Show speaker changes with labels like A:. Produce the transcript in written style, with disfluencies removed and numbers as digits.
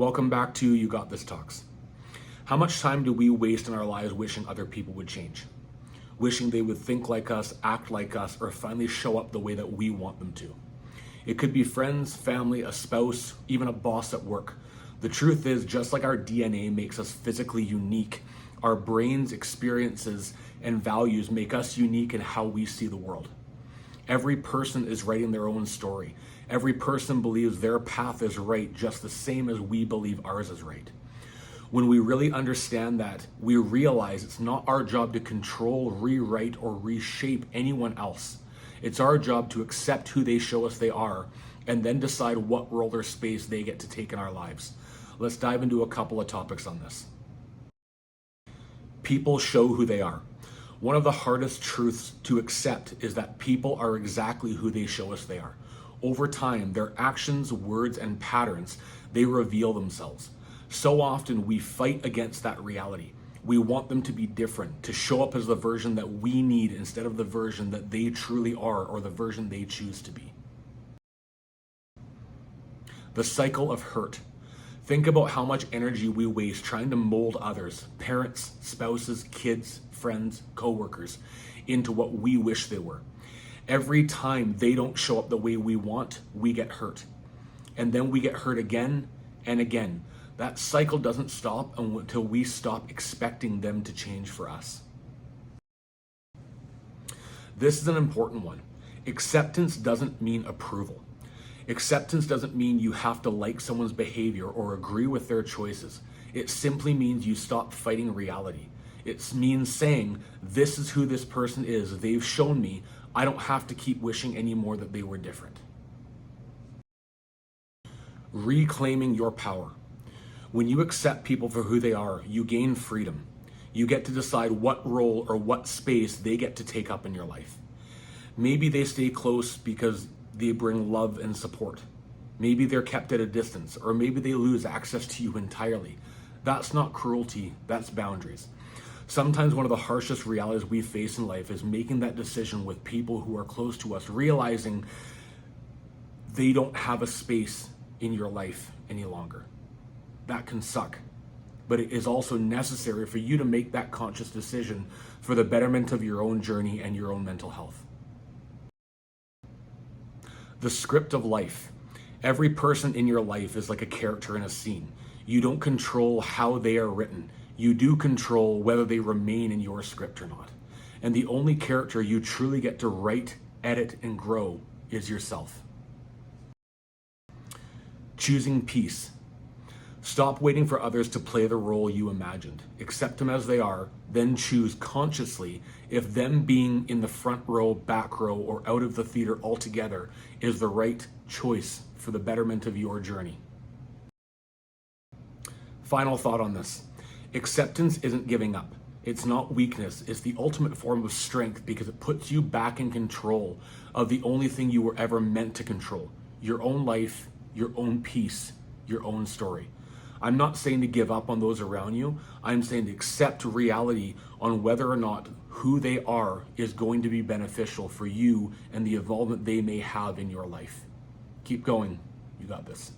A: Welcome back to You Got This Talks. How much time do we waste in our lives wishing other people would change? Wishing they would think like us, act like us, or finally show up the way that we want them to. It could be friends, family, a spouse, even a boss at work. The truth is, just like our DNA makes us physically unique, our brains, experiences, and values make us unique in how we see the world. Every person is writing their own story. Every person believes their path is right, just the same as we believe ours is right. When we really understand that, we realize it's not our job to control, rewrite, or reshape anyone else. It's our job to accept who they show us they are, and then decide what role or space they get to take in our lives. Let's dive into a couple of topics on this. People show who they are. One of the hardest truths to accept is that people are exactly who they show us they are. Over time, their actions, words, and patterns, they reveal themselves. So often we fight against that reality. We want them to be different, to show up as the version that we need instead of the version that they truly are or the version they choose to be. The cycle of hurt. Think about how much energy we waste trying to mold others, parents, spouses, kids, friends, coworkers, into what we wish they were. Every time they don't show up the way we want, we get hurt. And then we get hurt again and again. That cycle doesn't stop until we stop expecting them to change for us. This is an important one. Acceptance doesn't mean approval. Acceptance doesn't mean you have to like someone's behavior or agree with their choices. It simply means you stop fighting reality. It means saying, this is who this person is. They've shown me. I don't have to keep wishing anymore that they were different. Reclaiming your power. When you accept people for who they are, you gain freedom. You get to decide what role or what space they get to take up in your life. Maybe they stay close because they bring love and support. Maybe they're kept at a distance, or maybe they lose access to you entirely. That's not cruelty, that's boundaries. Sometimes one of the harshest realities we face in life is making that decision with people who are close to us, realizing they don't have a space in your life any longer. That can suck, but it is also necessary for you to make that conscious decision for the betterment of your own journey and your own mental health. The script of life. Every person in your life is like a character in a scene. You don't control how they are written. You do control whether they remain in your script or not. And the only character you truly get to write, edit, and grow is yourself. Choosing peace. Stop waiting for others to play the role you imagined. Accept them as they are, then choose consciously if them being in the front row, back row, or out of the theater altogether is the right choice for the betterment of your journey. Final thought on this. Acceptance isn't giving up. It's not weakness. It's the ultimate form of strength because it puts you back in control of the only thing you were ever meant to control. Your own life, your own peace, your own story. I'm not saying to give up on those around you. I'm saying to accept reality on whether or not who they are is going to be beneficial for you and the involvement they may have in your life. Keep going. You got this.